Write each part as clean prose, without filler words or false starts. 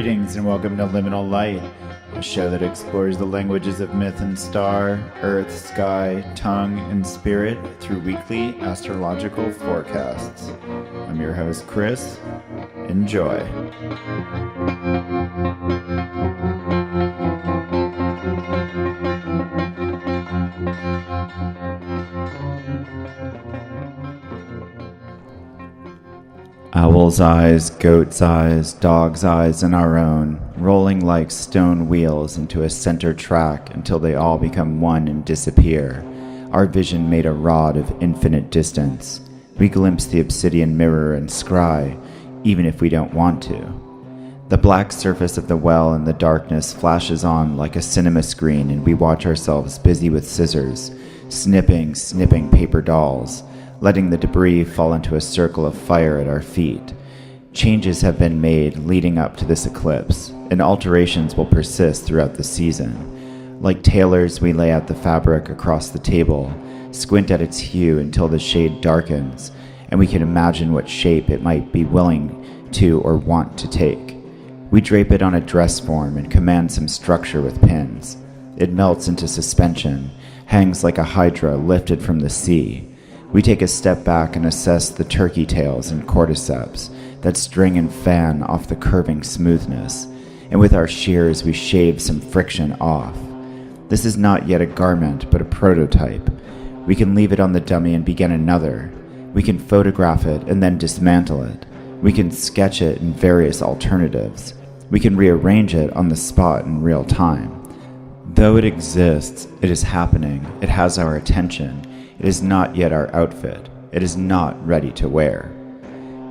Greetings and welcome to Liminal Light, a show that explores the languages of myth and star, earth, sky, tongue, and spirit through weekly astrological forecasts. I'm your host, Chris. Enjoy. Owl's eyes, goat's eyes, dog's eyes, and our own, rolling like stone wheels into a center track until they all become one and disappear. Our vision made a rod of infinite distance. We glimpse the obsidian mirror and scry, even if we don't want to. The black surface of the well in the darkness flashes on like a cinema screen, and we watch ourselves busy with scissors, snipping paper dolls, letting the debris fall into a circle of fire at our feet. Changes have been made leading up to this eclipse, and alterations will persist throughout the season. Like tailors, we lay out the fabric across the table, squint at its hue until the shade darkens, and we can imagine what shape it might be willing to or want to take. We drape it on a dress form and command some structure with pins. It melts into suspension, hangs like a hydra lifted from the sea. We take a step back and assess the turkey tails and cordyceps that string and fan off the curving smoothness, and with our shears we shave some friction off. This is not yet a garment, but a prototype. We can leave it on the dummy and begin another. We can photograph it and then dismantle it. We can sketch it in various alternatives. We can rearrange it on the spot in real time. Though it exists, it is happening, it has our attention. It is not yet our outfit. It is not ready to wear.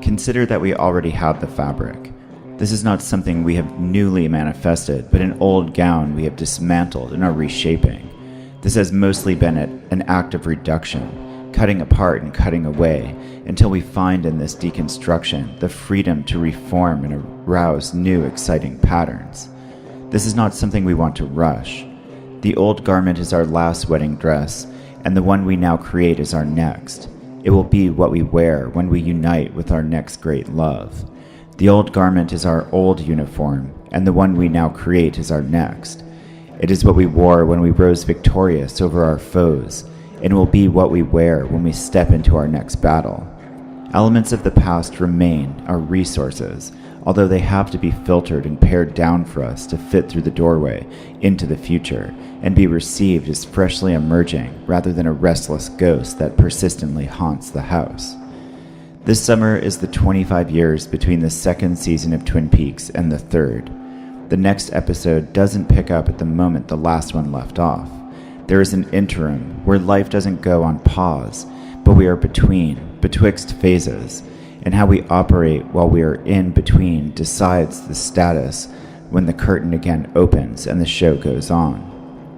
Consider that we already have the fabric. This is not something we have newly manifested, but an old gown we have dismantled and are reshaping. This has mostly been an act of reduction, cutting apart and cutting away, until we find in this deconstruction the freedom to reform and arouse new exciting patterns. This is not something we want to rush. The old garment is our last wedding dress, and the one we now create is our next. It will be what we wear when we unite with our next great love. The old garment is our old uniform, and the one we now create is our next. It is what we wore when we rose victorious over our foes, and will be what we wear when we step into our next battle. Elements of the past remain our resources, although they have to be filtered and pared down for us to fit through the doorway into the future and be received as freshly emerging rather than a restless ghost that persistently haunts the house. This summer is the 25 years between the second season of Twin Peaks and the third. The next episode doesn't pick up at the moment the last one left off. There is an interim where life doesn't go on pause, but we are betwixt phases, and how we operate while we are in between decides the status when the curtain again opens and the show goes on.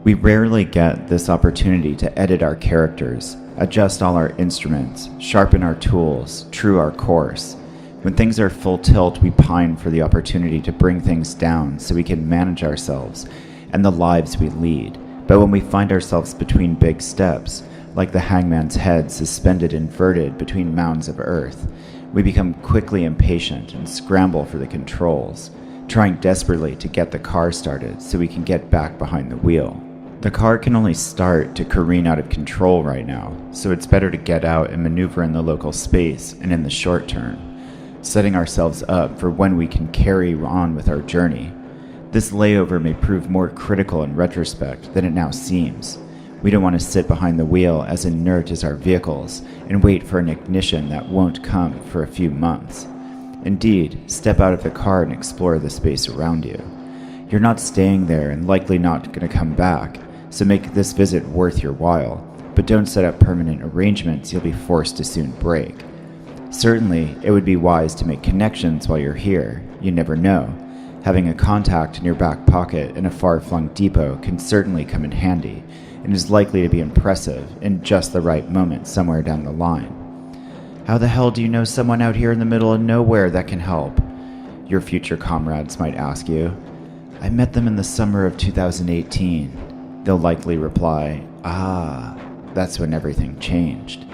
We rarely get this opportunity to edit our characters, adjust all our instruments, sharpen our tools, true our course. When things are full tilt, we pine for the opportunity to bring things down so we can manage ourselves and the lives we lead. But when we find ourselves between big steps, like the hangman's head suspended inverted between mounds of earth, we become quickly impatient and scramble for the controls, trying desperately to get the car started so we can get back behind the wheel. The car can only start to careen out of control right now, so it's better to get out and maneuver in the local space and in the short term, setting ourselves up for when we can carry on with our journey. This layover may prove more critical in retrospect than it now seems. We don't want to sit behind the wheel as inert as our vehicles and wait for an ignition that won't come for a few months. Indeed, step out of the car and explore the space around you. You're not staying there and likely not going to come back, so make this visit worth your while, but don't set up permanent arrangements you'll be forced to soon break. Certainly, it would be wise to make connections while you're here. You never know. Having a contact in your back pocket in a far-flung depot can certainly come in handy, and is likely to be impressive in just the right moment somewhere down the line. How the hell do you know someone out here in the middle of nowhere that can help? Your future comrades might ask you. I met them in the summer of 2018. They'll likely reply, that's when everything changed.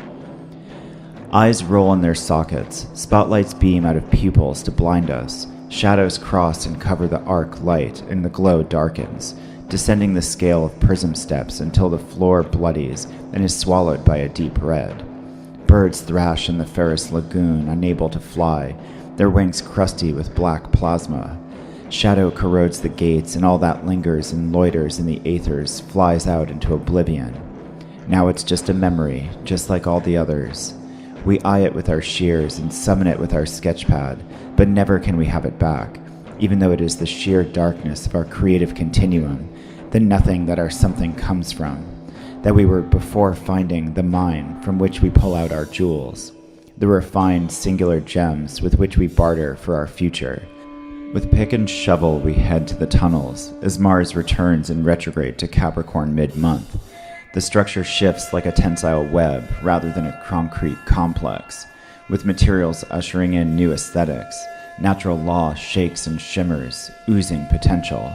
Eyes roll in their sockets, spotlights beam out of pupils to blind us, Shadows cross and cover the arc light, and the glow darkens, descending the scale of prism steps until the floor bloodies and is swallowed by a deep red. Birds thrash in the Ferris lagoon, unable to fly, their wings crusty with black plasma. Shadow corrodes the gates, and all that lingers and loiters in the aethers flies out into oblivion. Now it's just a memory, just like all the others. We eye it with our shears and summon it with our sketchpad, but never can we have it back, even though it is the sheer darkness of our creative continuum, the nothing that our something comes from, that we were before finding the mine from which we pull out our jewels, the refined singular gems with which we barter for our future. With pick and shovel we head to the tunnels, as Mars returns in retrograde to Capricorn mid-month. The structure shifts like a tensile web rather than a concrete complex, with materials ushering in new aesthetics. Natural law shakes and shimmers, oozing potential.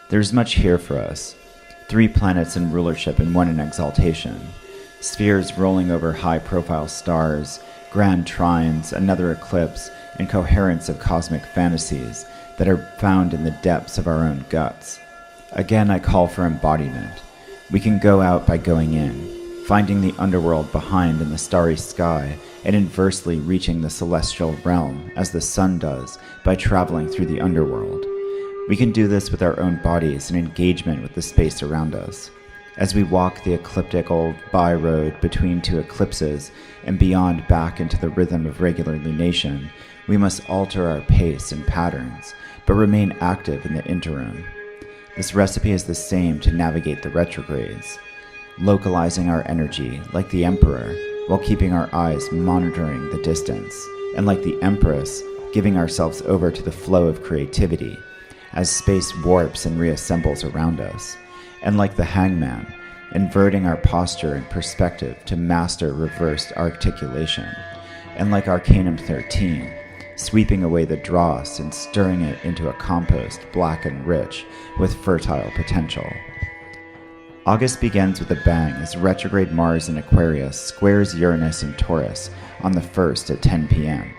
There's much here for us. 3 planets in rulership and 1 in exaltation. Spheres rolling over high-profile stars, grand trines, another eclipse, and coherence of cosmic fantasies that are found in the depths of our own guts. Again, I call for embodiment. We can go out by going in, finding the underworld behind in the starry sky, and inversely reaching the celestial realm as the sun does by traveling through the underworld. We can do this with our own bodies in engagement with the space around us. As we walk the ecliptic old by-road between 2 eclipses and beyond back into the rhythm of regular lunation, we must alter our pace and patterns, but remain active in the interim. This recipe is the same to navigate the retrogrades, localizing our energy like the emperor while keeping our eyes monitoring the distance, and like the empress, giving ourselves over to the flow of creativity as space warps and reassembles around us, and like the hangman, inverting our posture and perspective to master reversed articulation, and like Arcanum 13, sweeping away the dross and stirring it into a compost black and rich with fertile potential. August begins with a bang as retrograde Mars in Aquarius squares Uranus in Taurus on the 1st at 10 p.m.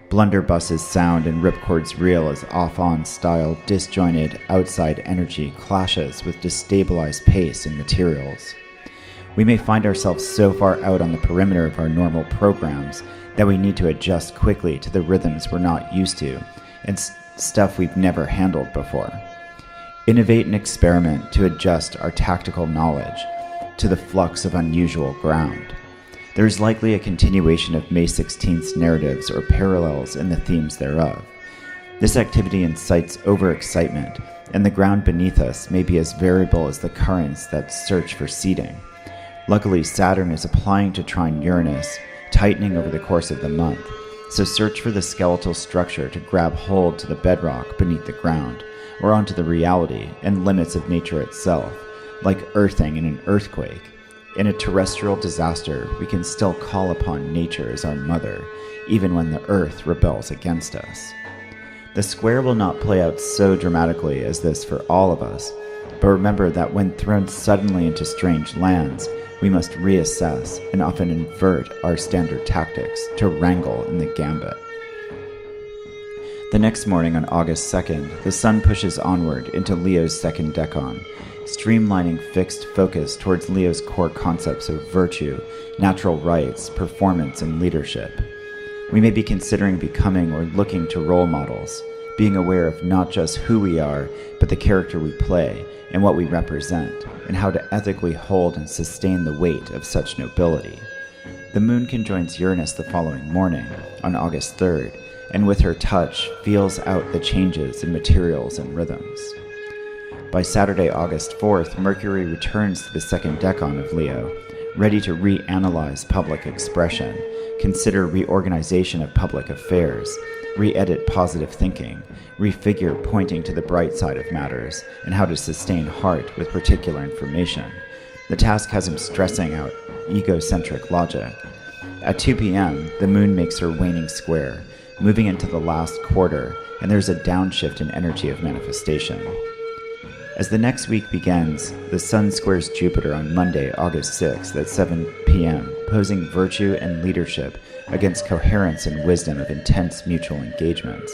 Blunderbusses sound and ripcords reel as off-on style disjointed outside energy clashes with destabilized pace and materials. We may find ourselves so far out on the perimeter of our normal programs that we need to adjust quickly to the rhythms we're not used to and stuff we've never handled before. Innovate and experiment to adjust our tactical knowledge to the flux of unusual ground. There is likely a continuation of May 16th's narratives or parallels in the themes thereof. This activity incites overexcitement, and the ground beneath us may be as variable as the currents that search for seeding. Luckily, Saturn is applying to trine Uranus, tightening over the course of the month, so search for the skeletal structure to grab hold to the bedrock beneath the ground, or onto the reality and limits of nature itself, like earthing in an earthquake. In a terrestrial disaster, we can still call upon nature as our mother, even when the earth rebels against us. The square will not play out so dramatically as this for all of us, but remember that when thrown suddenly into strange lands, we must reassess and often invert our standard tactics to wrangle in the gambit. The next morning on August 2nd, the sun pushes onward into Leo's second decan, streamlining fixed focus towards Leo's core concepts of virtue, natural rights, performance, and leadership. We may be considering becoming or looking to role models, being aware of not just who we are, but the character we play and what we represent, and how to ethically hold and sustain the weight of such nobility. The moon conjoins Uranus the following morning, on August 3rd, and with her touch feels out the changes in materials and rhythms. By Saturday, August 4th, Mercury returns to the second decan of Leo, ready to reanalyze public expression, consider reorganization of public affairs, re-edit positive thinking, refigure pointing to the bright side of matters, and how to sustain heart with particular information. The task has him stressing out egocentric logic. At 2 p.m., the moon makes her waning square, moving into the last quarter, and there's a downshift in energy of manifestation. As the next week begins, the sun squares Jupiter on Monday, August 6th at 7 p.m., posing virtue and leadership against coherence and wisdom of intense mutual engagements.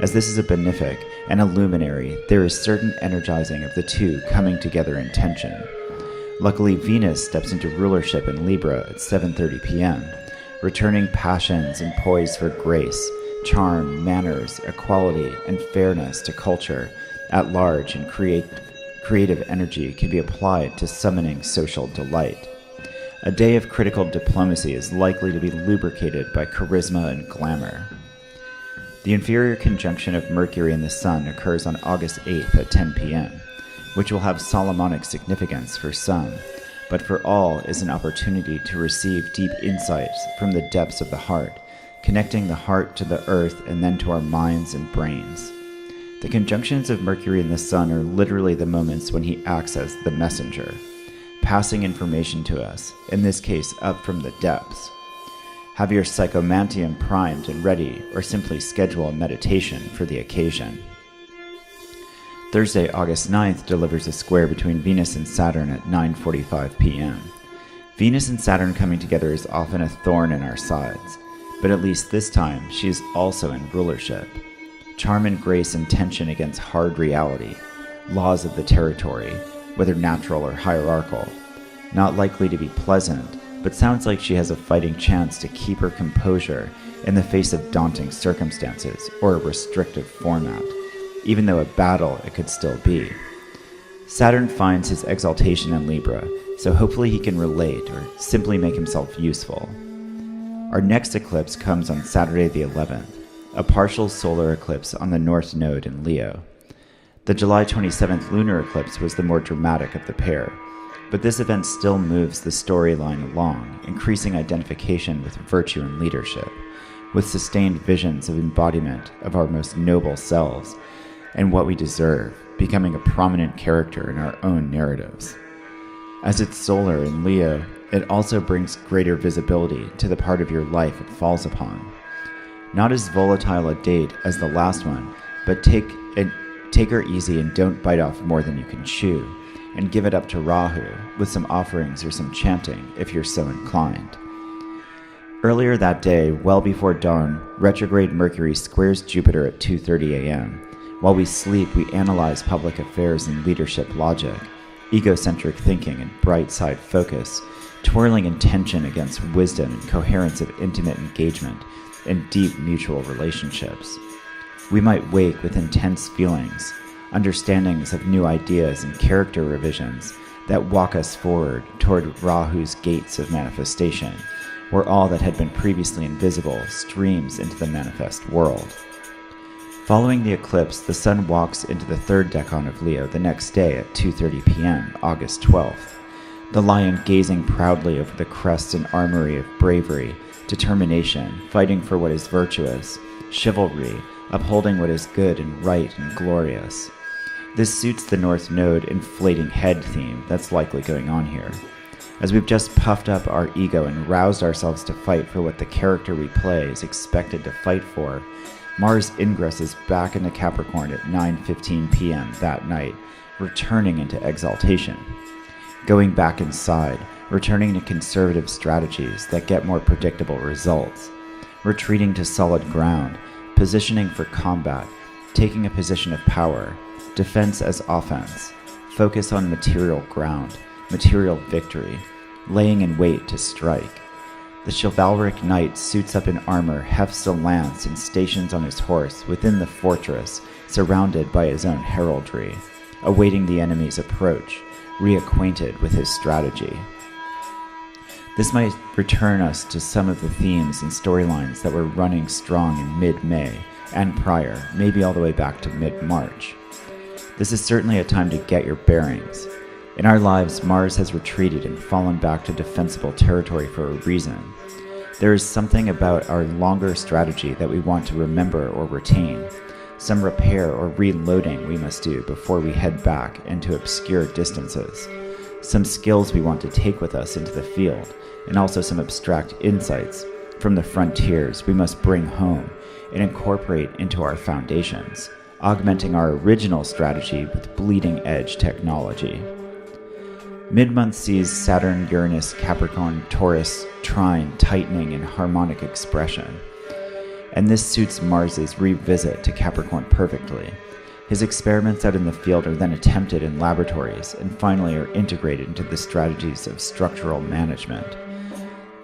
As this is a benefic and a luminary, there is certain energizing of the two coming together in tension. Luckily, Venus steps into rulership in Libra at 7:30 p.m., returning passions and poise for grace, charm, manners, equality, and fairness to culture at large, and creative energy can be applied to summoning social delight. A day of critical diplomacy is likely to be lubricated by charisma and glamour. The inferior conjunction of Mercury and the Sun occurs on August 8th at 10 p.m., which will have Solomonic significance for some, but for all is an opportunity to receive deep insights from the depths of the heart, connecting the heart to the earth and then to our minds and brains. The conjunctions of Mercury and the Sun are literally the moments when he acts as the messenger, passing information to us, in this case up from the depths. Have your psychomantium primed and ready, or simply schedule a meditation for the occasion. Thursday, August 9th delivers a square between Venus and Saturn at 9:45 p.m. Venus and Saturn coming together is often a thorn in our sides, but at least this time she is also in rulership. Charm and grace and tension against hard reality, laws of the territory, whether natural or hierarchical. Not likely to be pleasant, but sounds like she has a fighting chance to keep her composure in the face of daunting circumstances or a restrictive format. Even though a battle it could still be. Saturn finds his exaltation in Libra, so hopefully he can relate or simply make himself useful. Our next eclipse comes on Saturday the 11th, a partial solar eclipse on the North Node in Leo. The July 27th lunar eclipse was the more dramatic of the pair, but this event still moves the storyline along, increasing identification with virtue and leadership, with sustained visions of embodiment of our most noble selves, and what we deserve, becoming a prominent character in our own narratives. As it's solar in Leo, it also brings greater visibility to the part of your life it falls upon. Not as volatile a date as the last one, but take her easy and don't bite off more than you can chew, and give it up to Rahu with some offerings or some chanting if you're so inclined. Earlier that day, well before dawn, retrograde Mercury squares Jupiter at 2:30 a.m., While we sleep, we analyze public affairs and leadership logic, egocentric thinking and bright side focus, twirling in tension against wisdom and coherence of intimate engagement and deep mutual relationships. We might wake with intense feelings, understandings of new ideas and character revisions that walk us forward toward Rahu's gates of manifestation, where all that had been previously invisible streams into the manifest world. Following the eclipse, the sun walks into the third decan of Leo the next day at 2:30 p.m., August 12th, the lion gazing proudly over the crest and armory of bravery, determination, fighting for what is virtuous, chivalry, upholding what is good and right and glorious. This suits the North Node inflating head theme that's likely going on here. As we've just puffed up our ego and roused ourselves to fight for what the character we play is expected to fight for, Mars ingresses back into Capricorn at 9:15 p.m. that night, returning into exaltation. Going back inside, returning to conservative strategies that get more predictable results. Retreating to solid ground, positioning for combat, taking a position of power, defense as offense, focus on material ground, material victory, laying in wait to strike. The chivalric knight suits up in armor, hefts a lance, and stations on his horse within the fortress, surrounded by his own heraldry, awaiting the enemy's approach, reacquainted with his strategy. This might return us to some of the themes and storylines that were running strong in mid-May and prior, maybe all the way back to mid-March. This is certainly a time to get your bearings. In our lives, Mars has retreated and fallen back to defensible territory for a reason. There is something about our longer strategy that we want to remember or retain, some repair or reloading we must do before we head back into obscure distances, some skills we want to take with us into the field, and also some abstract insights from the frontiers we must bring home and incorporate into our foundations, augmenting our original strategy with bleeding-edge technology. Mid-month sees Saturn, Uranus, Capricorn, Taurus, trine, tightening, and harmonic expression. and this suits Mars's revisit to Capricorn perfectly. His experiments out in the field are then attempted in laboratories and finally are integrated into the strategies of structural management.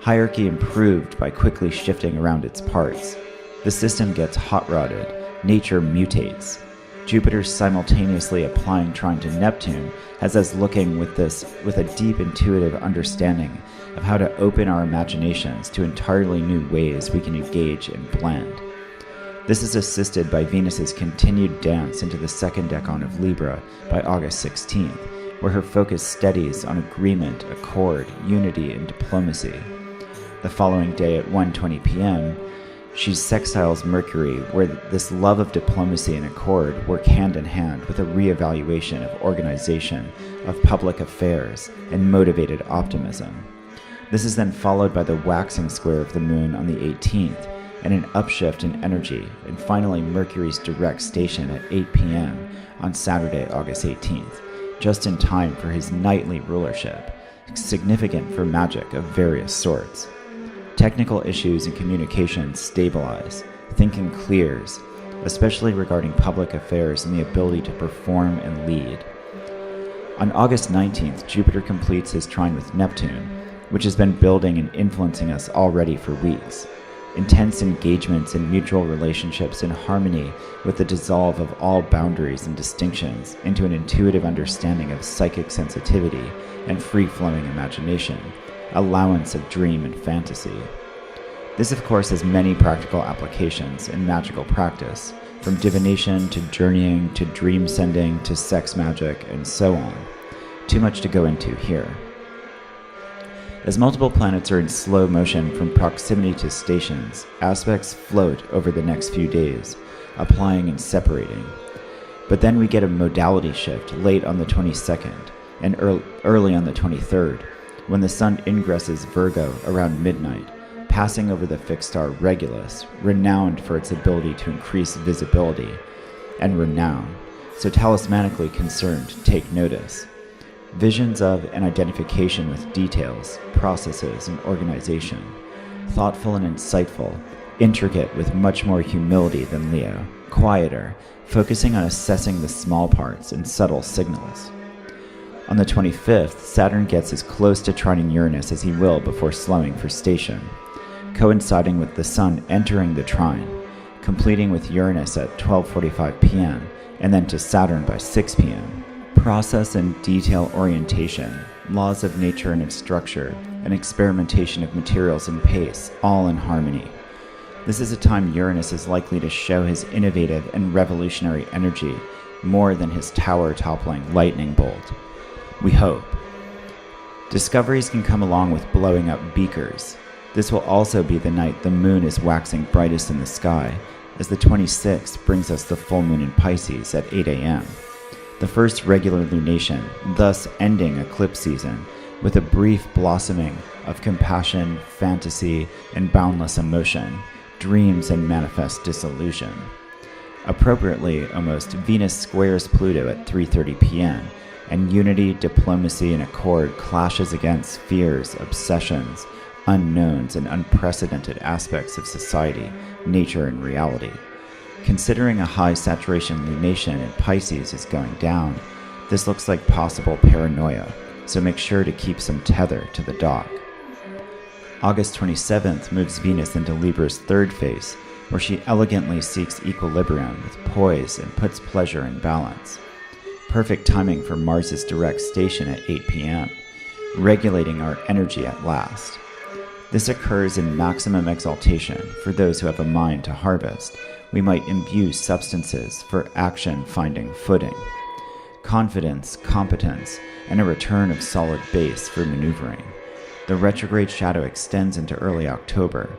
Hierarchy improved by quickly shifting around its parts. The system gets hot-rodded, nature mutates. Jupiter simultaneously applying trine to Neptune has us looking with a deep intuitive understanding of how to open our imaginations to entirely new ways we can engage and blend. This is assisted by Venus's continued dance into the second decan of Libra by August 16th, where her focus steadies on agreement, accord, unity, and diplomacy. The following day at 1:20 p.m., she sextiles Mercury, where this love of diplomacy and accord work hand in hand with a reevaluation of organization, of public affairs, and motivated optimism. This is then followed by the waxing square of the moon on the 18th, and an upshift in energy, and finally Mercury's direct station at 8 p.m. on Saturday, August 18th, just in time for his nightly rulership, significant for magic of various sorts. Technical issues and communication stabilize, thinking clears, especially regarding public affairs and the ability to perform and lead. On August 19th, Jupiter completes his trine with Neptune, which has been building and influencing us already for weeks. Intense engagements and mutual relationships in harmony with the dissolve of all boundaries and distinctions into an intuitive understanding of psychic sensitivity and free-flowing imagination, allowance of dream and fantasy. This, of course, has many practical applications in magical practice, from divination to journeying to dream sending to sex magic and so on. Too much to go into here. As multiple planets are in slow motion from proximity to stations, aspects float over the next few days, applying and separating. But then we get a modality shift late on the 22nd and early on the 23rd, when the Sun ingresses Virgo around midnight, passing over the fixed star Regulus, renowned for its ability to increase visibility, and renown, so talismanically concerned, take notice. Visions of and identification with details, processes, and organization. Thoughtful and insightful, intricate with much more humility than Leo. Quieter, focusing on assessing the small parts and subtle signals. On the 25th, Saturn gets as close to trining Uranus as he will before slowing for station, coinciding with the Sun entering the trine, completing with Uranus at 12:45 p.m., and then to Saturn by 6 p.m. Process and detail orientation, laws of nature and of structure, and experimentation of materials and pace, all in harmony. This is a time Uranus is likely to show his innovative and revolutionary energy more than his tower-toppling lightning bolt. We hope. Discoveries can come along with blowing up beakers. This will also be the night the moon is waxing brightest in the sky, as the 26th brings us the full moon in Pisces at 8 a.m. The first regular lunation, thus ending eclipse season, with a brief blossoming of compassion, fantasy, and boundless emotion, dreams and manifest disillusion. Appropriately, almost, Venus squares Pluto at 3:30 p.m., and unity, diplomacy, and accord clashes against fears, obsessions, unknowns, and unprecedented aspects of society, nature, and reality. Considering a high saturation lunation in Pisces is going down, this looks like possible paranoia, so make sure to keep some tether to the dock. August 27th moves Venus into Libra's third phase, where she elegantly seeks equilibrium with poise and puts pleasure in balance. Perfect timing for Mars's direct station at 8 p.m., regulating our energy at last. This occurs in maximum exaltation for those who have a mind to harvest. We might imbue substances for action finding footing, confidence, competence, and a return of solid base for maneuvering. The retrograde shadow extends into early October,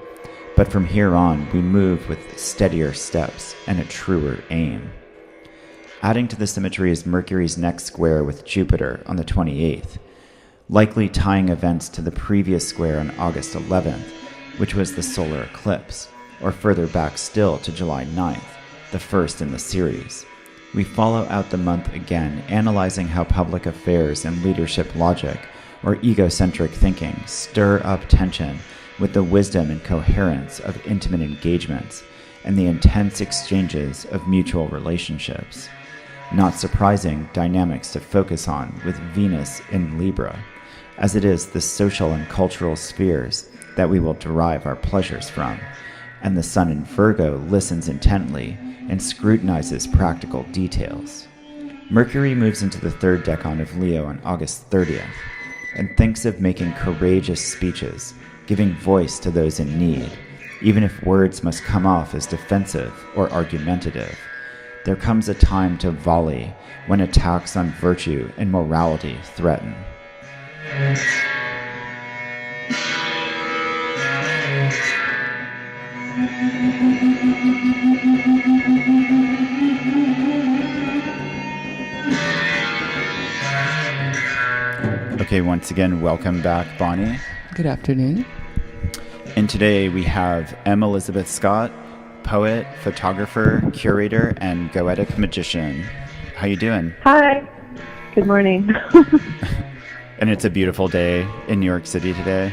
but from here on we move with steadier steps and a truer aim. Adding to the symmetry is Mercury's next square with Jupiter on the 28th, likely tying events to the previous square on August 11th, which was the solar eclipse, or further back still to July 9th, the first in the series. We follow out the month again, analyzing how public affairs and leadership logic, or egocentric thinking, stir up tension with the wisdom and coherence of intimate engagements, and the intense exchanges of mutual relationships. Not surprising dynamics to focus on with Venus in Libra, as it is the social and cultural spheres that we will derive our pleasures from, and the Sun in Virgo listens intently and scrutinizes practical details. Mercury moves into the third decan of Leo on August 30th, and thinks of making courageous speeches, giving voice to those in need, even if words must come off as defensive or argumentative. There comes a time to volley when attacks on virtue and morality threaten. Okay, once again, welcome back, Bonnie. Good afternoon. And today we have M.Elizabeth Scott, poet, photographer, curator, and goetic magician. How you doing? Hi. Good morning. And it's a beautiful day in New York City today.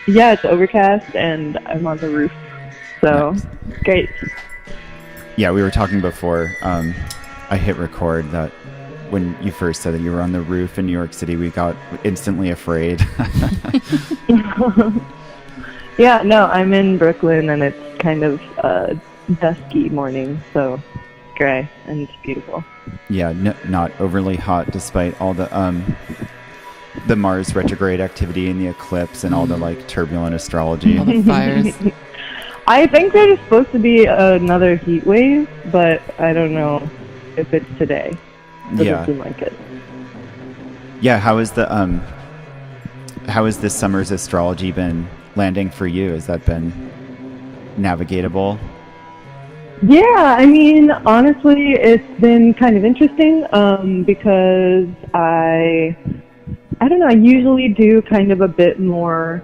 Yeah, it's overcast and I'm on the roof. So, Nice. Great. Yeah, we were talking before I hit record that when you first said that you were on the roof in New York City, we got instantly afraid. Yeah, no, I'm in Brooklyn and it's kind of a dusky morning, so gray and it's beautiful. Yeah, not overly hot despite all the Mars retrograde activity and the eclipse and all the like turbulent astrology. All the fires. I think there's supposed to be another heat wave, but I don't know if it's today. Doesn't seem like it. Yeah, how is this summer's astrology been landing for you? Has that been navigatable? Yeah, I mean, honestly, it's been kind of interesting because I don't know, I usually do kind of a bit more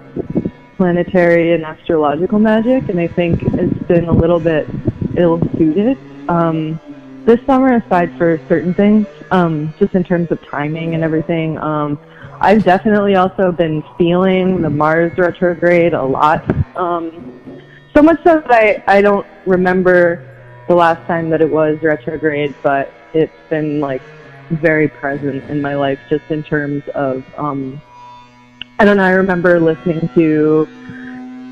planetary and astrological magic, and I think it's been a little bit ill-suited. This summer, aside for certain things, just in terms of timing and everything, I've definitely also been feeling the Mars retrograde a lot. So much so that I don't remember the last time that it was retrograde, but it's been like very present in my life just in terms of, I don't know, I remember listening to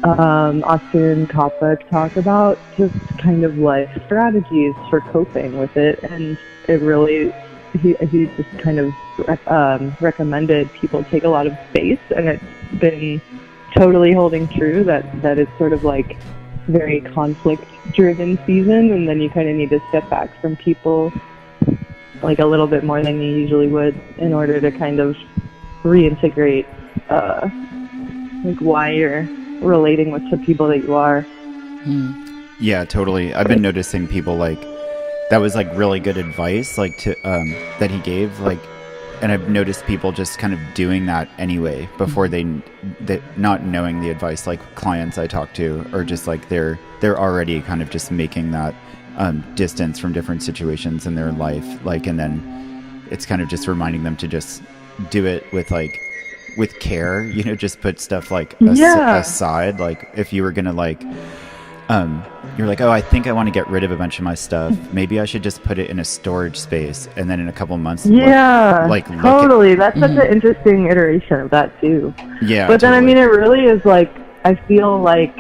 Austin Kopek talk about just kind of like strategies for coping with it, and it really, he just kind of recommended people take a lot of space, and it's been totally holding true that it's sort of like very conflict driven season, and then you kind of need to step back from people like a little bit more than you usually would in order to kind of reintegrate like why you're relating with the people that you are. Yeah, totally. I've been noticing people like that was like really good advice like to that he gave, like, and I've noticed people just kind of doing that anyway before they not knowing the advice, like clients I talk to, or just like they're already kind of just making that distance from different situations in their life, like, and then it's kind of just reminding them to just do it with care, you know, just put stuff like aside. Like if you were gonna like you're like, oh, I think I want to get rid of a bunch of my stuff, maybe I should just put it in a storage space, and then in a couple months totally that's such an interesting iteration of that too. Yeah, but then totally. I mean, it really is like, I feel like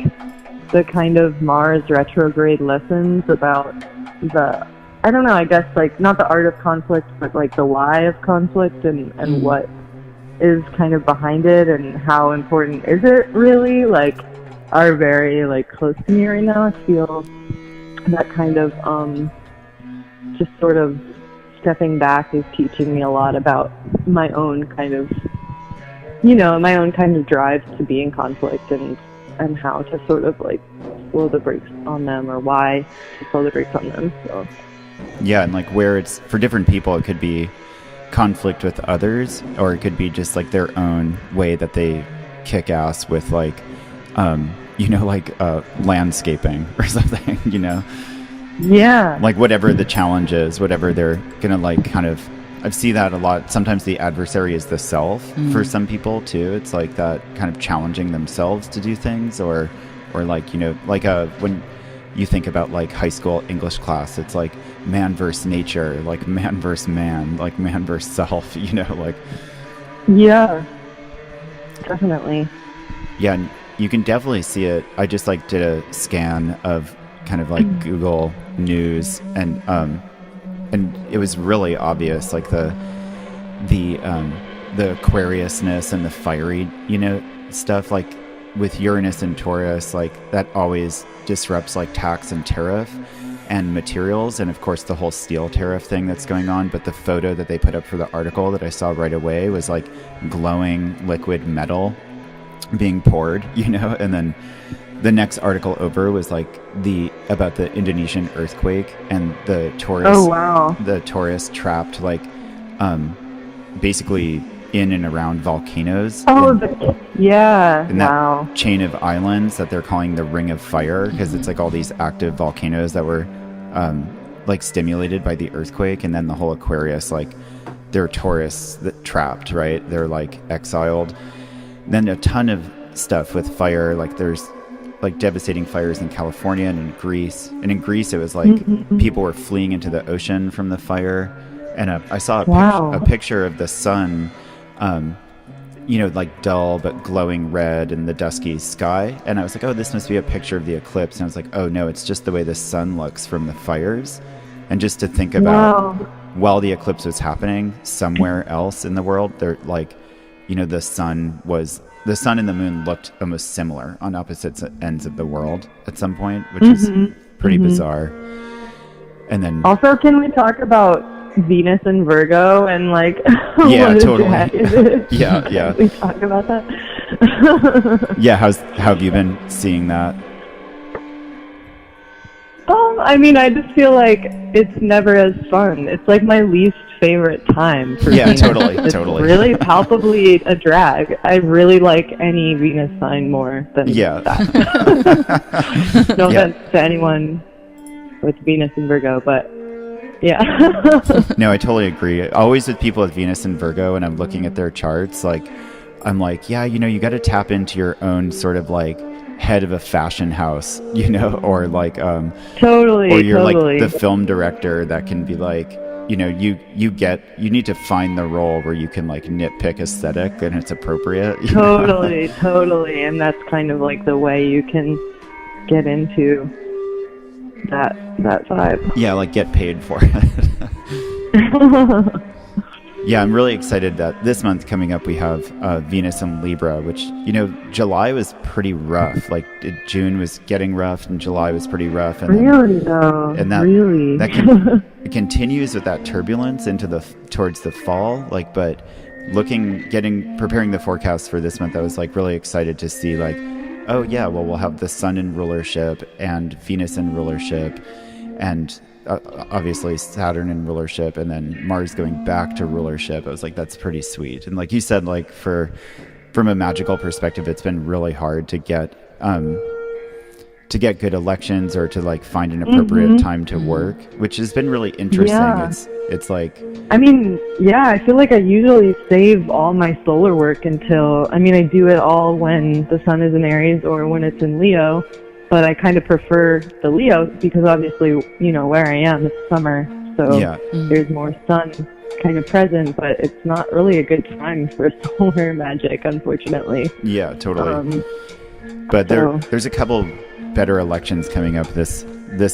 the kind of Mars retrograde lessons about the, I don't know, I guess like not the art of conflict, but like the why of conflict and what is kind of behind it and how important is it really, like, are very like close to me right now. I feel that kind of just sort of stepping back is teaching me a lot about my own kind of, you know, my own kind of drive to be in conflict and how to sort of like slow the brakes on them, or why to slow the brakes on them. So yeah, and like where it's for different people, it could be conflict with others, or it could be just like their own way that they kick ass with like you know, like landscaping or something, you know. Yeah, like whatever the challenge is, whatever they're gonna like kind of, I've seen that a lot. Sometimes the adversary is the self for some people too. It's like that kind of challenging themselves to do things, or like, you know, like when you think about like high school English class. It's like man versus nature, like man versus man, like man versus self, you know, like. Yeah, definitely. Yeah, and you can definitely see it. I just like did a scan of kind of like Google News, and it was really obvious, like the Aquariusness and the fiery, you know, stuff, like with Uranus and Taurus, like that always disrupts like tax and tariff and materials, and of course the whole steel tariff thing that's going on. But the photo that they put up for the article that I saw right away was like glowing liquid metal being poured, you know, and then the next article over was like about the Indonesian earthquake and the Taurus. Oh wow! The Taurus trapped like basically in and around volcanoes. Oh, yeah! In wow! That chain of islands that they're calling the Ring of Fire, because it's like all these active volcanoes that were like stimulated by the earthquake, and then the whole Aquarius, like they're tourists that trapped, right? They're like exiled. Then a ton of stuff with fire, like there's like devastating fires in California and in Greece. And in Greece, it was like people were fleeing into the ocean from the fire. And I saw a picture of the sun, you know, like dull but glowing red in the dusky sky. And I was like, oh, this must be a picture of the eclipse. And I was like, oh no, it's just the way the sun looks from the fires. And just to think about while the eclipse was happening somewhere else in the world, they're like, you know, the sun and the moon looked almost similar on opposite ends of the world at some point, which is pretty bizarre. And then also, can we talk about Venus and Virgo and like yeah, what totally. Yeah. We talk about that. Yeah, how have you been seeing that? I mean, I just feel like it's never as fun. It's like my least favorite time for Venus. Totally. Really palpably a drag. I really like any Venus sign more than that. No offense to anyone with Venus and Virgo, but yeah. No, I totally agree. Always with people with Venus and Virgo, and I'm looking at their charts, like I'm like, yeah, you know, you got to tap into your own sort of like head of a fashion house, you know, or like totally, or you're like the film director that can be like, you know, you need to find the role where you can like nitpick aesthetic and it's appropriate. Totally, and that's kind of like the way you can get into that vibe. Yeah, like get paid for it. Yeah, I'm really excited that this month coming up we have Venus in Libra, which, you know, July was pretty rough. Like June was getting rough and July was pretty rough. And that it continues with that turbulence into towards the fall. Like, but preparing the forecast for this month, I was like really excited to see like, oh yeah, well, we'll have the Sun in rulership and Venus in rulership and obviously Saturn in rulership, and then Mars going back to rulership. I was like, that's pretty sweet. And like you said, like from a magical perspective, it's been really hard to get good elections or to like find an appropriate time to work, which has been really interesting. Yeah. It's like, I mean, yeah, I feel like I usually save all my solar work until, I mean, I do it all when the sun is in Aries or when it's in Leo. But I kind of prefer the Leo because obviously, you know, where I am, it's summer. So there's more sun kind of present, but it's not really a good time for solar magic, unfortunately. Yeah, totally. But there's a couple better elections coming up this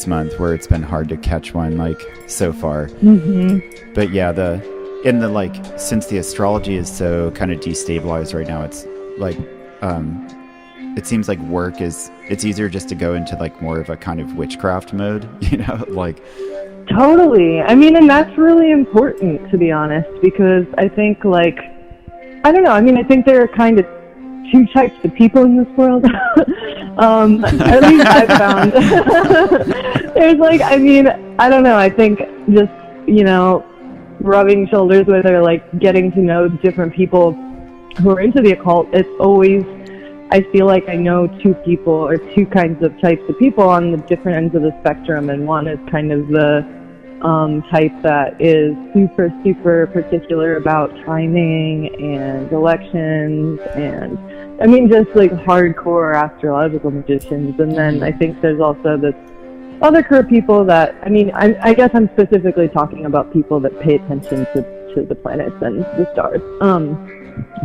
month where it's been hard to catch one, like, so far. But yeah, since the astrology is so kind of destabilized right now, it's like, it seems like it's easier just to go into like more of a kind of witchcraft mode, you know, like. Totally. I mean, and that's really important, to be honest, because I think like, I don't know. I mean, I think there are kind of two types of people in this world. At least I've found. There's like, I mean, I don't know. I think just, you know, rubbing shoulders with or like getting to know different people who are into the occult, it's always, I feel like I know two people or two kinds of types of people on the different ends of the spectrum, and one is kind of the type that is super, super particular about timing and elections and, I mean, just like hardcore astrological magicians. And then I think there's also this other people that, I mean, I guess I'm specifically talking about people that pay attention to the planets and the stars.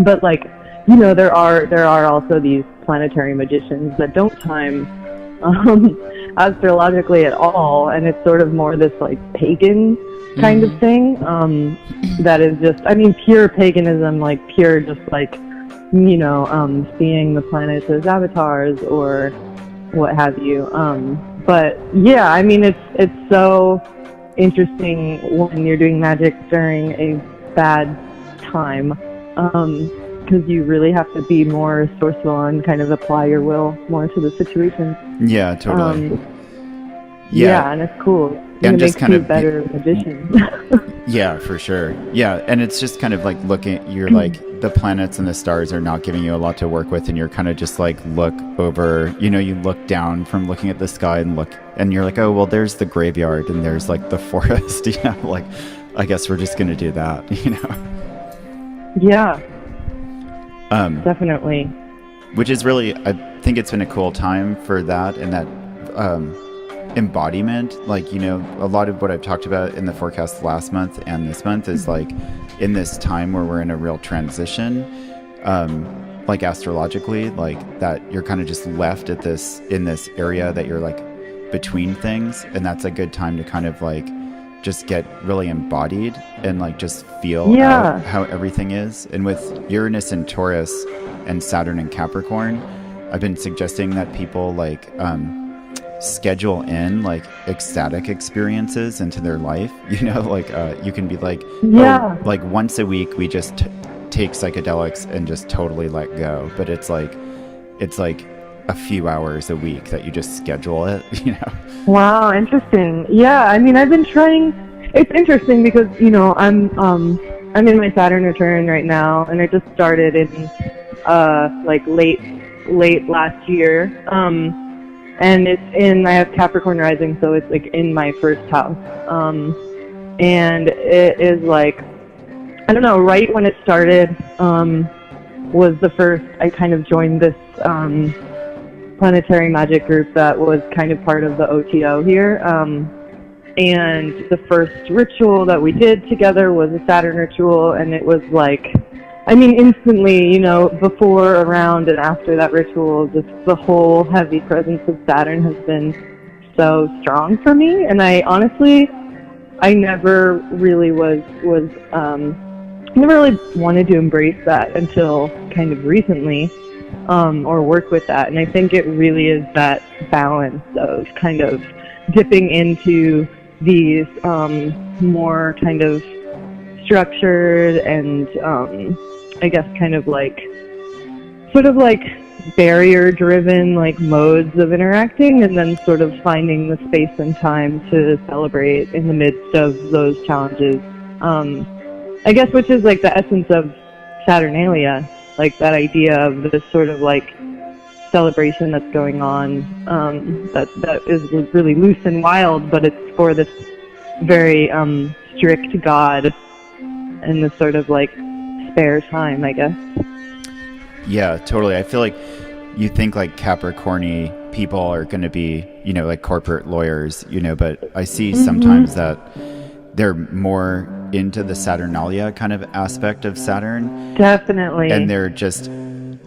But like, you know, there are also these planetary magicians that don't time astrologically at all, and it's sort of more this like pagan kind of thing. That is just, I mean, pure paganism, like pure just like, you know, seeing the planets as avatars or what have you. But yeah, I mean, it's so interesting when you're doing magic during a bad time, because you really have to be more resourceful and kind of apply your will more to the situation. Yeah, totally. Yeah, and it's cool. And it just makes kind you of a better magician. Yeah, for sure. Yeah, and it's just kind of like you're like, the planets and the stars are not giving you a lot to work with, and you're kind of just like look over, you know, you look down from looking at the sky and you're like, oh, well, there's the graveyard and there's like the forest, you know, like, I guess we're just going to do that, you know? Yeah. Definitely. Which is really, I think it's been a cool time for that, and that embodiment. Like, you know, a lot of what I've talked about in the forecast last month and this month is like in this time where we're in a real transition, like astrologically, like that you're kind of just left at in this area that you're like between things, and that's a good time to kind of like just get really embodied and like just feel out how everything is. And with Uranus in Taurus and Saturn in Capricorn, I've been suggesting that people like schedule in like ecstatic experiences into their life, you know, like you can be like, oh, like once a week we just take psychedelics and just totally let go, but it's like a few hours a week that you just schedule it, you know. Wow, interesting. Yeah, I mean, I've been trying. It's interesting because, you know, I'm in my Saturn return right now, and I just started in like late last year. And I have Capricorn rising, so it's like in my first house. And it is like, I don't know, right when it started, was the first, I kind of joined this planetary magic group that was kind of part of the OTO here. And the first ritual that we did together was a Saturn ritual, and it was like, I mean, instantly, you know, before, around, and after that ritual, just the whole heavy presence of Saturn has been so strong for me. And I honestly, I never really never really wanted to embrace that until kind of recently, or work with that. And I think it really is that balance of kind of dipping into these more kind of structured and I guess kind of like sort of like barrier driven like modes of interacting, and then sort of finding the space and time to celebrate in the midst of those challenges, I guess, which is like the essence of Saturnalia, like that idea of this sort of like celebration that's going on, that is really loose and wild, but it's for this very strict God and this sort of like spare time, I guess. Yeah, totally. I feel like you think like Capricorny people are going to be, you know, like corporate lawyers, you know, but I see sometimes that they're more into the Saturnalia kind of aspect of Saturn. Definitely. And they're just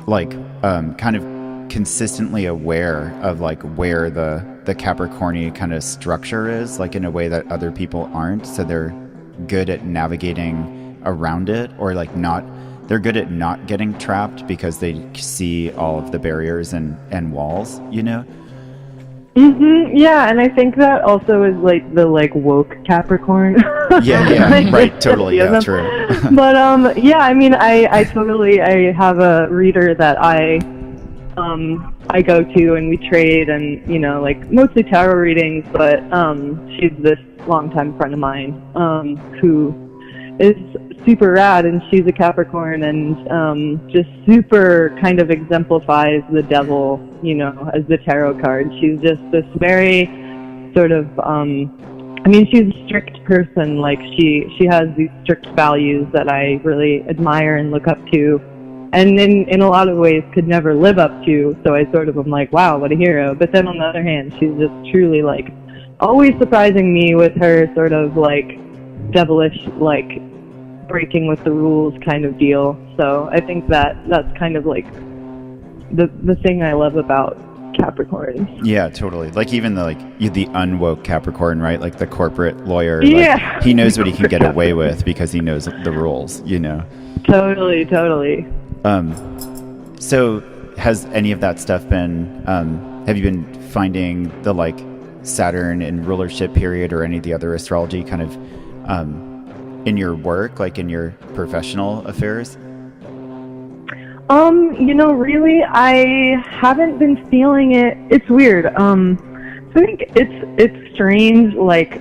like kind of consistently aware of like where the Capricorny kind of structure is, like in a way that other people aren't. So they're good at navigating around it, or like they're good at not getting trapped because they see all of the barriers and walls, you know? Yeah, and I think that also is like the like woke Capricorn. Yeah, right, totally, yeah, true. But yeah, I mean, I totally, I have a reader that I go to and we trade, and you know, like mostly tarot readings, but she's this longtime friend of mine who is super rad, and she's a Capricorn, and just super kind of exemplifies the devil, you know, as the tarot card. She's just this very sort of I mean, she's a strict person. Like she has these strict values that I really admire and look up to, and in a lot of ways could never live up to. So I sort of am like, wow, what a hero. But then on the other hand, she's just truly like always surprising me with her sort of like devilish, like breaking with the rules kind of deal. So I think that's kind of like the thing I love about Capricorns. Yeah, totally. Like even the the unwoke Capricorn, right? Like the corporate lawyer. Yeah. Like, he knows what he can get away with because he knows the rules, you know. Totally. So has any of that stuff been have you been finding the like Saturn and rulership period or any of the other astrology kind of in your work, like in your professional affairs? Really, I haven't been feeling it. It's weird. I think it's strange, like,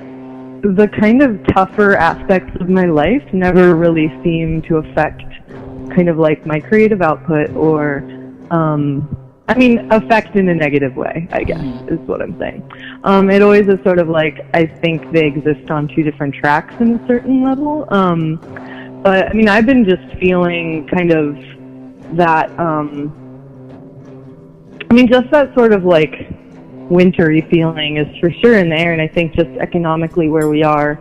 the kind of tougher aspects of my life never really seem to affect kind of like my creative output or, affect in a negative way, I guess, is what I'm saying. It always is sort of like, I think they exist on two different tracks in a certain level. But, I've been just feeling kind of that, just that sort of like wintry feeling is for sure in the air, and I think just economically where we are,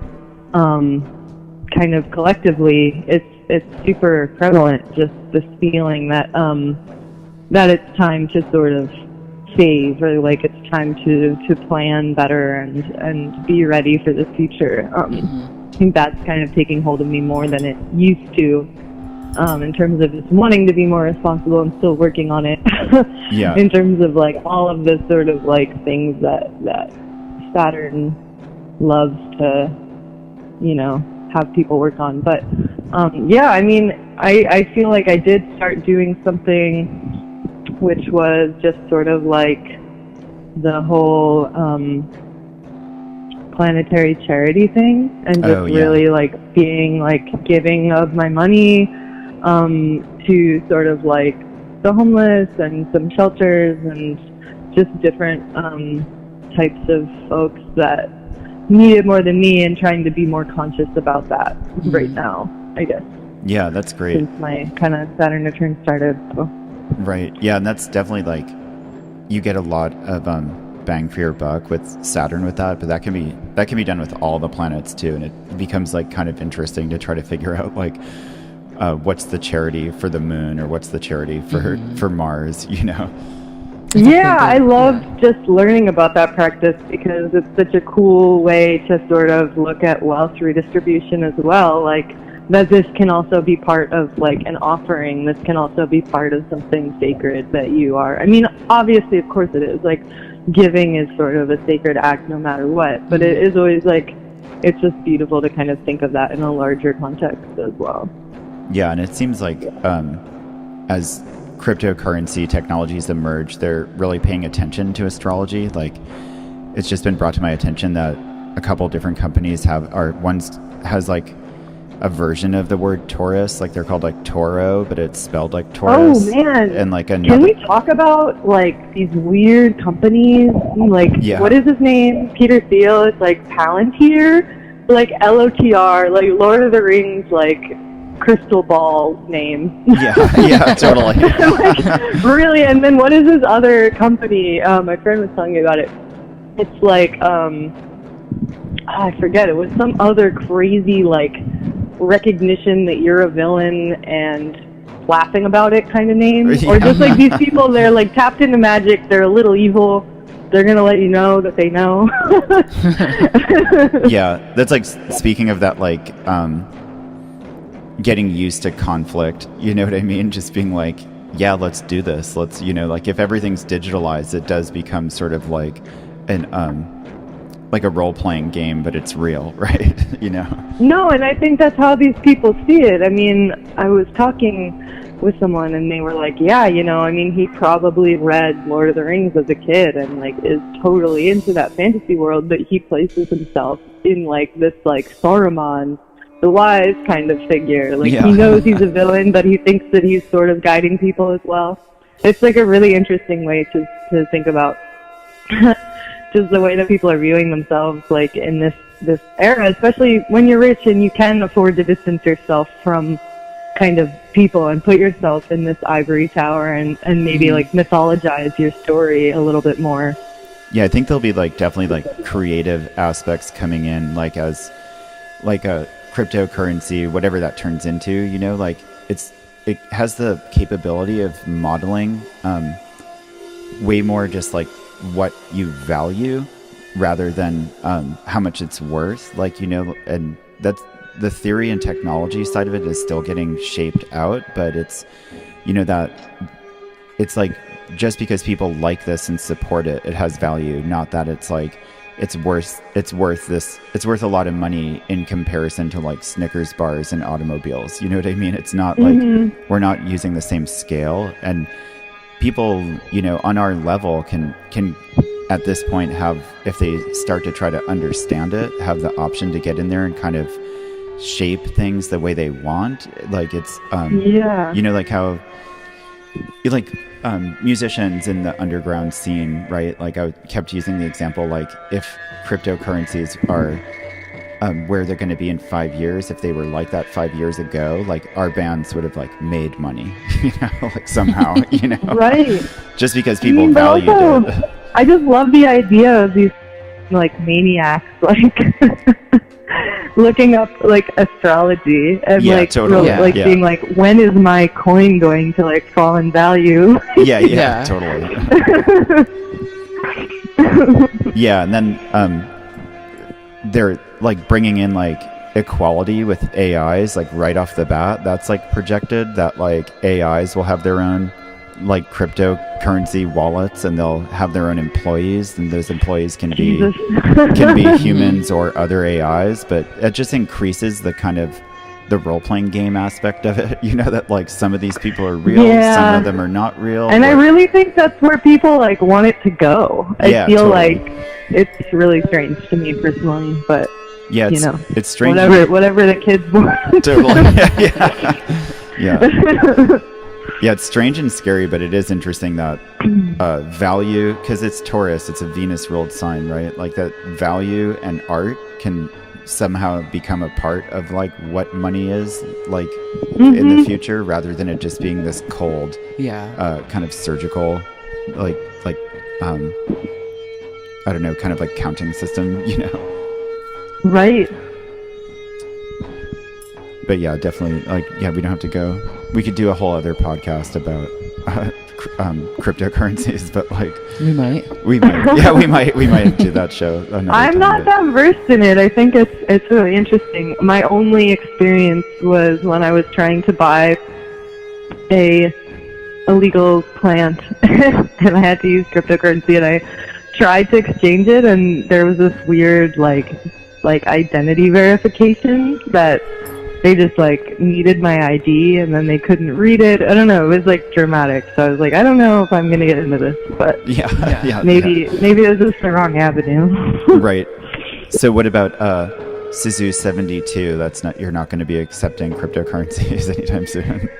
kind of collectively, it's super prevalent, just this feeling that that it's time to sort of save, or like it's time to plan better and be ready for the future. I think that's kind of taking hold of me more than it used to. In terms of just wanting to be more responsible and still working on it. Yeah. In terms of like all of the sort of like things that Saturn loves to, have people work on. But I feel like I did start doing something which was just sort of like the whole planetary charity thing, and just really like being like giving of my money to sort of like the homeless and some shelters and just different types of folks that need it more than me, and trying to be more conscious about that right now, I guess. Yeah, that's great. Since my kind of Saturn return started. So. Right. Yeah, and that's definitely like you get a lot of bang for your buck with Saturn with that, but that can be done with all the planets too, and it becomes like kind of interesting to try to figure out like what's the charity for the moon, or what's the charity for Mars, Yeah, I love just learning about that practice because it's such a cool way to sort of look at wealth redistribution as well. Like that this can also be part of like an offering. This can also be part of something sacred that you are. Obviously, of course it is. Like giving is sort of a sacred act no matter what, but it is always like, it's just beautiful to kind of think of that in a larger context as well. Yeah, and it seems like as cryptocurrency technologies emerge, they're really paying attention to astrology. Like, it's just been brought to my attention that a couple different companies one has like a version of the word Taurus, like they're called like Toro, but it's spelled like Taurus. Oh man! And like can we talk about like these weird companies? Like, what is his name? Peter Thiel. It's like Palantir, like LOTR, like Lord of the Rings, like crystal ball name. Yeah, totally. Like, really, and then what is this other company? My friend was telling me about it. It's like, I forget, it was some other crazy, like, recognition that you're a villain and laughing about it kind of name. Yeah. Or just like these people, they're like tapped into magic, they're a little evil, they're gonna let you know that they know. Yeah, that's like, speaking of that, like, getting used to conflict, you know what I mean? Just being like, yeah, let's do this. Let's, like if everything's digitalized, it does become sort of like like a role-playing game, but it's real, right? No, and I think that's how these people see it. I was talking with someone and they were like, yeah, he probably read Lord of the Rings as a kid and like is totally into that fantasy world, but he places himself in like this like Saruman, the wise kind of figure. Like, he knows he's a villain, but he thinks that he's sort of guiding people as well. It's like a really interesting way to think about just the way that people are viewing themselves, like in this era, especially when you're rich and you can afford to distance yourself from kind of people and put yourself in this ivory tower and maybe like mythologize your story a little bit more. Yeah, I think there'll be like definitely like creative aspects coming in, like as like a cryptocurrency, whatever that turns into, you know, like it has the capability of modeling way more just like what you value rather than how much it's worth, like, you know, and that's the theory and technology side of it is still getting shaped out, but it's, you know, that it's like just because people like this and support it, it has value, not that it's like it's worth a lot of money in comparison to like Snickers bars and automobiles. You know what I mean? It's not like we're not using the same scale, and people, you know, on our level can at this point have, if they start to try to understand it, have the option to get in there and kind of shape things the way they want. Like it's you know, like how like musicians in the underground scene, right? Like I kept using the example, like if cryptocurrencies are where they're going to be in 5 years, if they were like that 5 years ago, like our bands would have like made money, you know, like somehow, you know, right? Just because people valued also, it. I just love the idea of these like maniacs, like looking up like astrology and like being like, when is my coin going to like fall in value? Totally. Yeah, and then they're like bringing in like equality with AIs like right off the bat. That's like projected that like AIs will have their own like cryptocurrency wallets, and they'll have their own employees, and those employees can be humans or other AIs, but it just increases the kind of the role-playing game aspect of it, you know, that like some of these people are real, some of them are not real, and I really think that's where people like want it to go. I feel like it's really strange to me personally, but yeah, it's, you know, it's strange, whatever the kids want. Totally. Yeah, it's strange and scary, but it is interesting that value, because it's Taurus, it's a Venus ruled sign, right? Like that value and art can somehow become a part of like what money is like in the future, rather than it just being this cold, kind of surgical, like I don't know, kind of like counting system, you know? Right. But yeah, definitely, like, yeah, we don't have to go. We could do a whole other podcast about cryptocurrencies, but like we might do that show. I'm not that versed in it. I think it's really interesting. My only experience was when I was trying to buy a illegal plant, and I had to use cryptocurrency, and I tried to exchange it, and there was this weird like identity verification that they just like needed my ID, and then they couldn't read it. I don't know. It was like dramatic. So I was like, I don't know if I'm gonna get into this, but maybe this is the wrong avenue. Right. So what about Sisu 72? You're not going to be accepting cryptocurrencies anytime soon.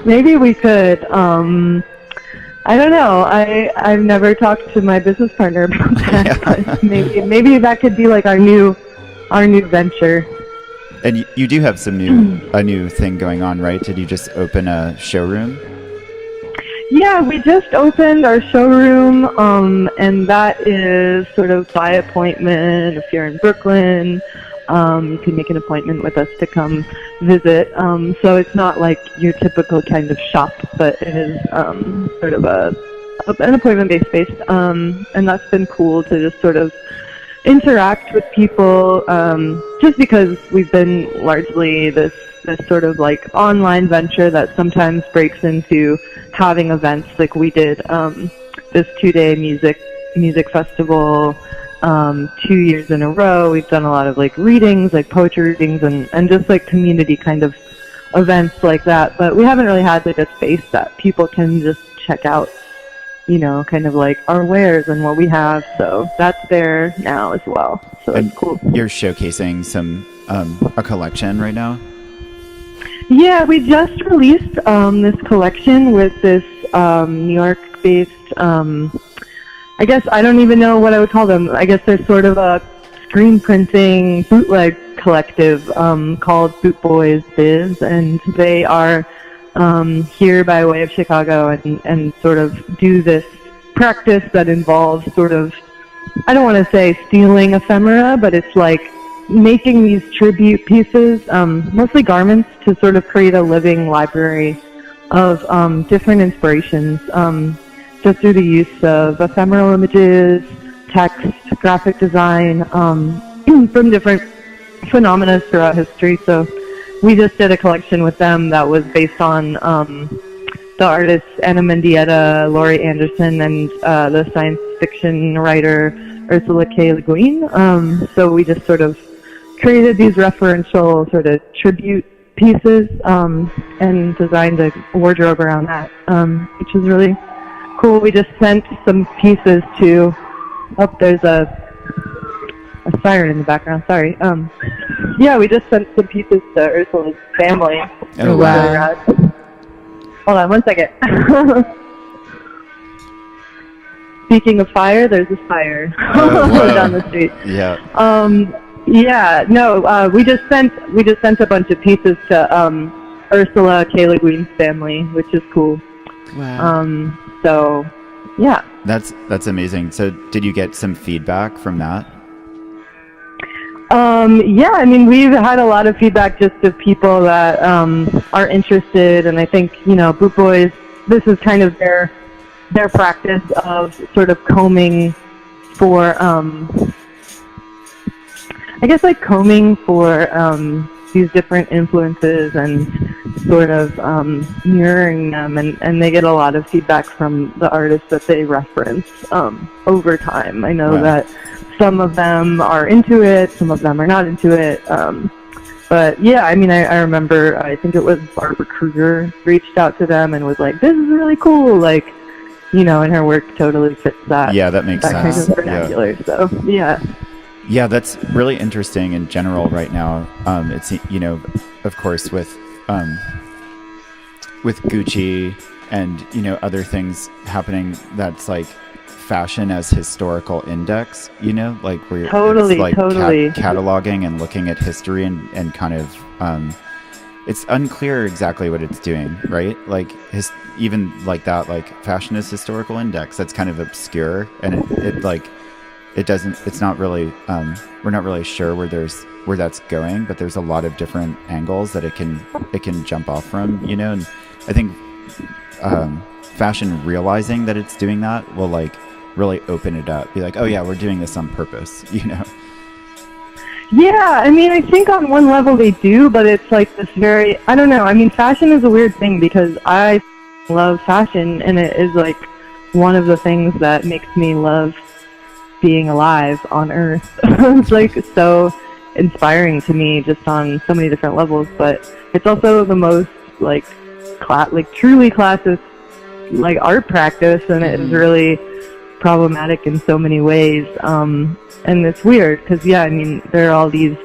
Maybe we could. I don't know. I've never talked to my business partner about that, but maybe that could be like our new venture. And you do have a new thing going on, right? Did you just open a showroom? Yeah, we just opened our showroom, and that is sort of by appointment. If you're in Brooklyn, you can make an appointment with us to come visit. So it's not like your typical kind of shop, but it is sort of an appointment-based space, and that's been cool to just sort of interact with people, just because we've been largely this sort of like online venture that sometimes breaks into having events like we did this 2-day music festival 2 years in a row. We've done a lot of like readings, like poetry readings, and just like community kind of events like that, but we haven't really had like a space that people can just check out, you know, kind of like our wares and what we have. So that's there now as well. So it's cool. You're showcasing a collection right now? Yeah, we just released this collection with this New York-based, I guess I don't even know what I would call them. I guess they're sort of a screen printing bootleg collective called Boot Boys Biz, and they are here by way of Chicago and sort of do this practice that involves sort of, I don't want to say stealing ephemera, but it's like making these tribute pieces, mostly garments, to sort of create a living library of different inspirations, just through the use of ephemeral images, text, graphic design, from different phenomena throughout history. So we just did a collection with them that was based on the artists Anna Mendieta, Laurie Anderson, and the science fiction writer Ursula K. Le Guin. So we just sort of created these referential sort of tribute pieces and designed a wardrobe around that, which is really cool. We just sent some pieces to, oh, there's a siren in the background, sorry. Yeah, we just sent some pieces to Ursula's family. Oh, wow. Hold on one second. Speaking of fire, there's a fire down the street. Yeah. Yeah, no, we just sent a bunch of pieces to Ursula K. Le Guin's family, which is cool. Wow. So, yeah. That's amazing. So, did you get some feedback from that? Yeah, I mean, we've had a lot of feedback just of people that are interested, and I think, you know, Boot Boys, this is kind of their practice of sort of combing for, I guess, like combing for these different influences and sort of mirroring them, and they get a lot of feedback from the artists that they reference over time. I know that some of them are into it, some of them are not into it. But yeah, I mean, I remember, I think it was Barbara Kruger reached out to them and was like, this is really cool, like, you know, and her work totally fits that. Yeah, that makes sense. Kind of vernacular, so yeah. Yeah, that's really interesting in general right now. It's, you know, of course, with Gucci and, you know, other things happening, that's like fashion as historical index, you know, like where totally, it's like totally cataloging and looking at history and kind of it's unclear exactly what it's doing, right? Like even like that, like fashion as historical index, that's kind of obscure, and it like it doesn't, it's not really we're not really sure where that's going, but there's a lot of different angles that it can jump off from, you know. And I think fashion realizing that it's doing that will like really open it up, be like, oh yeah, we're doing this on purpose, you know. Yeah, I mean, I think on one level they do, but it's like this very, I don't know, I mean, fashion is a weird thing because I love fashion, and it is like one of the things that makes me love being alive on Earth. It's like so inspiring to me just on so many different levels, but it's also the most like truly classist like art practice, and it is really problematic in so many ways. And it's weird because, yeah, I mean, there are all these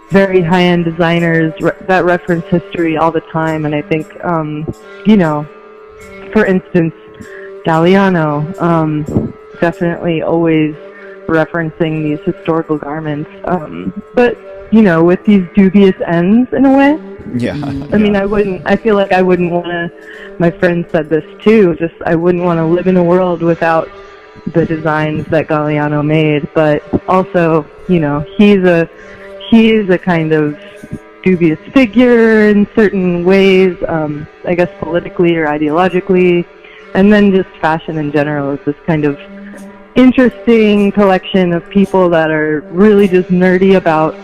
very high-end designers that reference history all the time, and I think, you know, for instance, Galliano, definitely always referencing these historical garments, but, you know, with these dubious ends in a way. Yeah. I mean, I feel like I wouldn't want to, my friend said this too, just I wouldn't want to live in a world without the designs that Galliano made, but also, you know, he is a kind of dubious figure in certain ways, I guess politically or ideologically, and then just fashion in general is this kind of interesting collection of people that are really just nerdy about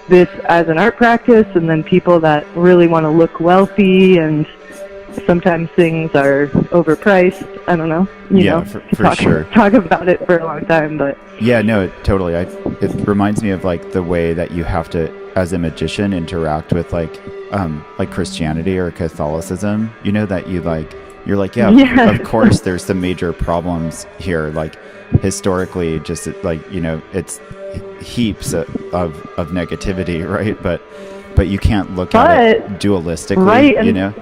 this as an art practice, and then people that really want to look wealthy, and sometimes things are overpriced. I don't know. You know, for sure. Talk about it for a long time, but yeah, no, totally. It reminds me of like the way that you have to, as a magician, interact with like Christianity or Catholicism. You know, that you're like, yeah, of course, there's some major problems here. Like historically, just like, you know, it's heaps of negativity, right? But you can't look at it dualistically, right, you know.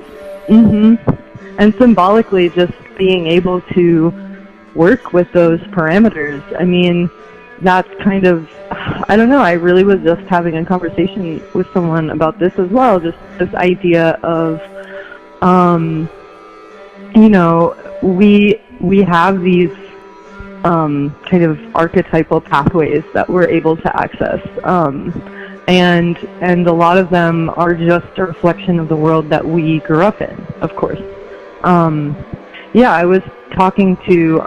And symbolically, just being able to work with those parameters. I mean, that's kind of, I don't know, I really was just having a conversation with someone about this as well, just this idea of, you know, we have these kind of archetypal pathways that we're able to access. And a lot of them are just a reflection of the world that we grew up in, of course. Yeah, I was talking to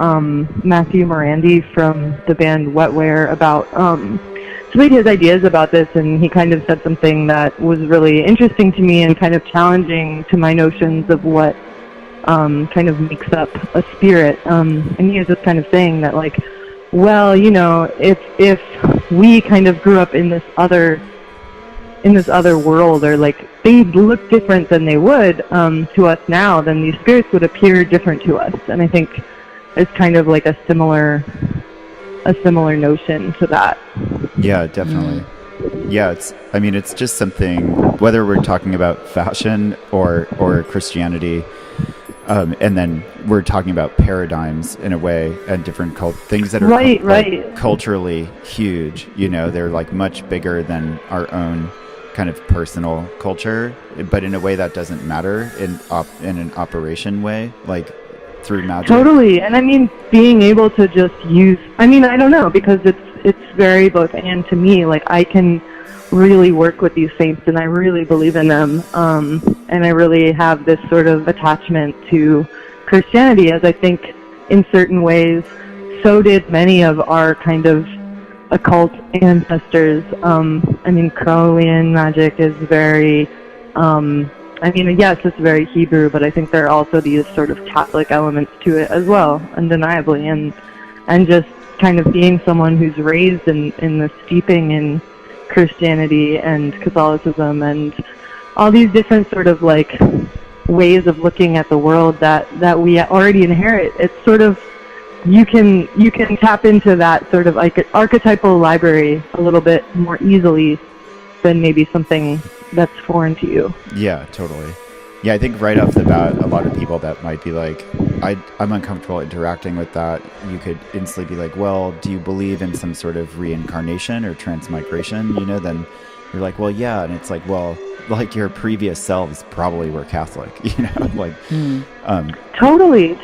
Matthew Morandi from the band Wetware about some of his ideas about this, and he kind of said something that was really interesting to me and kind of challenging to my notions of what kind of makes up a spirit. And he was just kind of saying that, like, well, you know, if we kind of grew up in this other world, or like things look different than they would to us now, then these spirits would appear different to us. And I think it's kind of like a similar notion to that. Yeah, definitely. Yeah, it's just something, whether we're talking about fashion or Christianity, and then we're talking about paradigms in a way, and different things that are like, culturally huge. You know, they're like much bigger than our own kind of personal culture, but in a way that doesn't matter in an operation way, like through magic. Totally. And I mean, being able to just use, I mean, I don't know, because it's very both and to me. Like, I can really work with these saints, and I really believe in them, and I really have this sort of attachment to Christianity, as I think in certain ways so did many of our kind of occult ancestors. I mean, Crowleyan magic is very, I mean, yes, it's very Hebrew, but I think there are also these sort of Catholic elements to it as well, undeniably, and just kind of being someone who's raised in the steeping in Christianity and Catholicism and all these different sort of like ways of looking at the world that we already inherit. It's sort of, you can tap into that sort of like archetypal library a little bit more easily than maybe something that's foreign to you. Yeah, totally. Yeah, I think right off the bat, a lot of people that might be like, I'm uncomfortable interacting with that, you could instantly be like, well, do you believe in some sort of reincarnation or transmigration? You know, then you're like, well, yeah. And it's like, well, like your previous selves probably were Catholic, you know, like. Totally.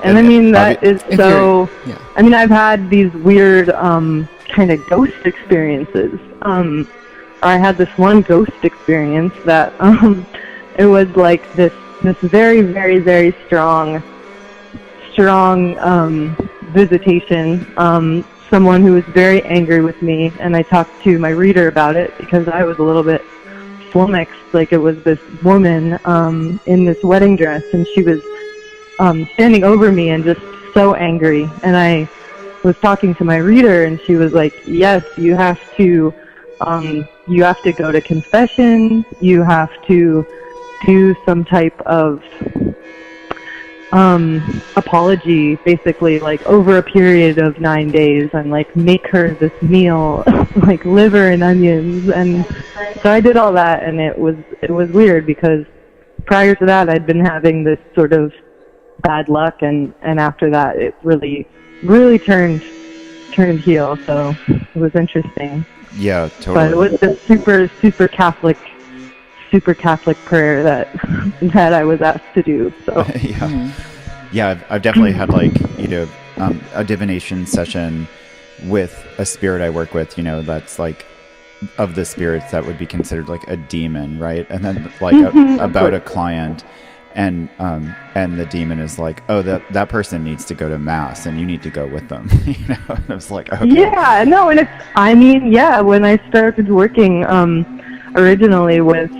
And I mean, that is so, yeah. I mean, I've had these weird kind of ghost experiences. I had this one ghost experience that it was like this very, very, very strong visitation. Someone who was very angry with me, and I talked to my reader about it because I was a little bit flummoxed. Like, it was this woman in this wedding dress, and she was standing over me and just so angry. And I was talking to my reader, and she was like, yes, you have to go to confession, you have to do some type of apology, basically, like over a period of 9 days, and like make her this meal, like liver and onions. And so I did all that, and it was weird because prior to that I'd been having this sort of bad luck, and after that it really turned heel. So it was interesting. Yeah, totally. But it was this super Catholic prayer that I was asked to do. So yeah, I've definitely had, like, you know, a divination session with a spirit I work with, you know, that's like of the spirits that would be considered like a demon, right? And then like about a client, and the demon is like, oh, that person needs to go to mass and you need to go with them. You know, and I was like, okay. Yeah, no, and when I started working originally with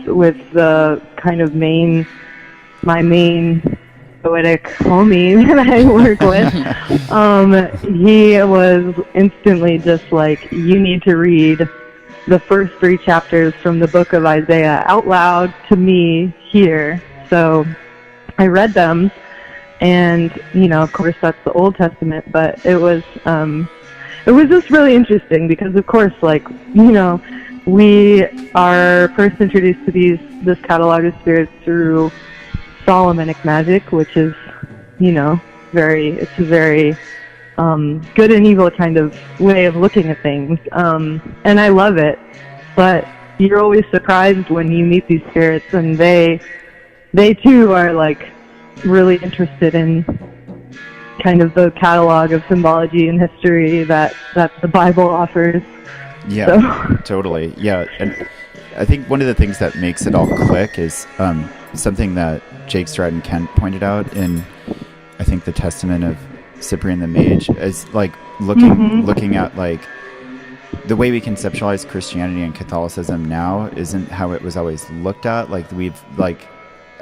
the kind of my main goetic homie that I work with, he was instantly just like, you need to read the first 3 chapters from the book of Isaiah out loud to me here. So I read them, and, you know, of course that's the Old Testament, but it was just really interesting because, of course, like, you know, we are first introduced to this catalog of spirits through Solomonic magic, which is, you know, it's a very good and evil kind of way of looking at things, and I love it. But you're always surprised when you meet these spirits, and they too are like really interested in kind of the catalog of symbology and history that the Bible offers. Yeah, so. Totally. Yeah, and I think one of the things that makes it all click is something that Jake Stratton Kent pointed out in, I think, the Testament of Cyprian the Mage, is like looking at like the way we conceptualize Christianity and Catholicism now isn't how it was always looked at. Like we've like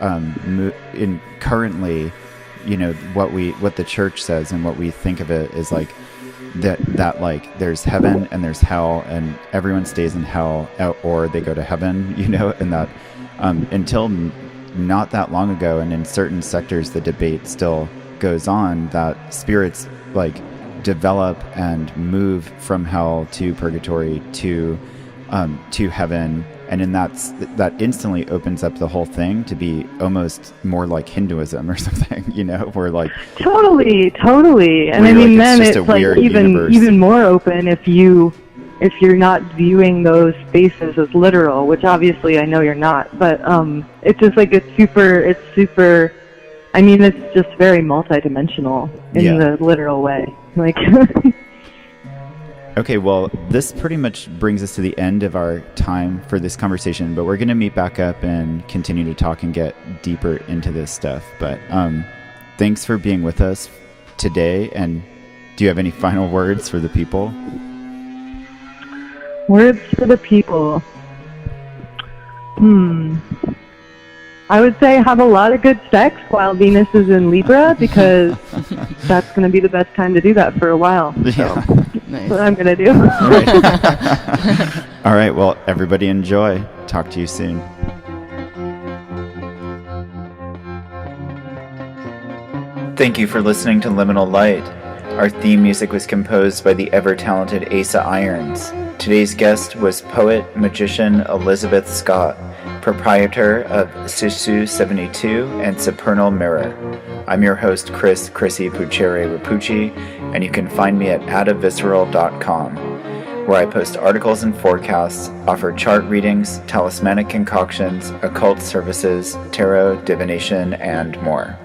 in currently, you know, what the church says and what we think of it is like that like there's heaven and there's hell and everyone stays in hell or they go to heaven, you know, and that until not that long ago and in certain sectors the debate still goes on that spirits like develop and move from hell to purgatory to heaven, and in that instantly opens up the whole thing to be almost more like Hinduism or something, you know, where like totally, and I mean, then it's like even more open if you're not viewing those spaces as literal, which obviously I know you're not, but it's just like it's super. I mean, it's just very multidimensional in the literal way. Like, okay, well, this pretty much brings us to the end of our time for this conversation, but we're going to meet back up and continue to talk and get deeper into this stuff. But thanks for being with us today. And do you have any final words for the people? Words for the people. I would say have a lot of good sex while Venus is in Libra, because that's going to be the best time to do that for a while. So Nice. that's what I'm going to do. All right. Well, everybody enjoy. Talk to you soon. Thank you for listening to Liminal Light. Our theme music was composed by the ever-talented Asa Irons. Today's guest was poet, magician Elizabeth Scott, proprietor of Sisu 72 and Supernal Mirror. I'm your host, Chrissy Puchere Rapucci, and you can find me at adavisceral.com, where I post articles and forecasts, offer chart readings, talismanic concoctions, occult services, tarot, divination, and more.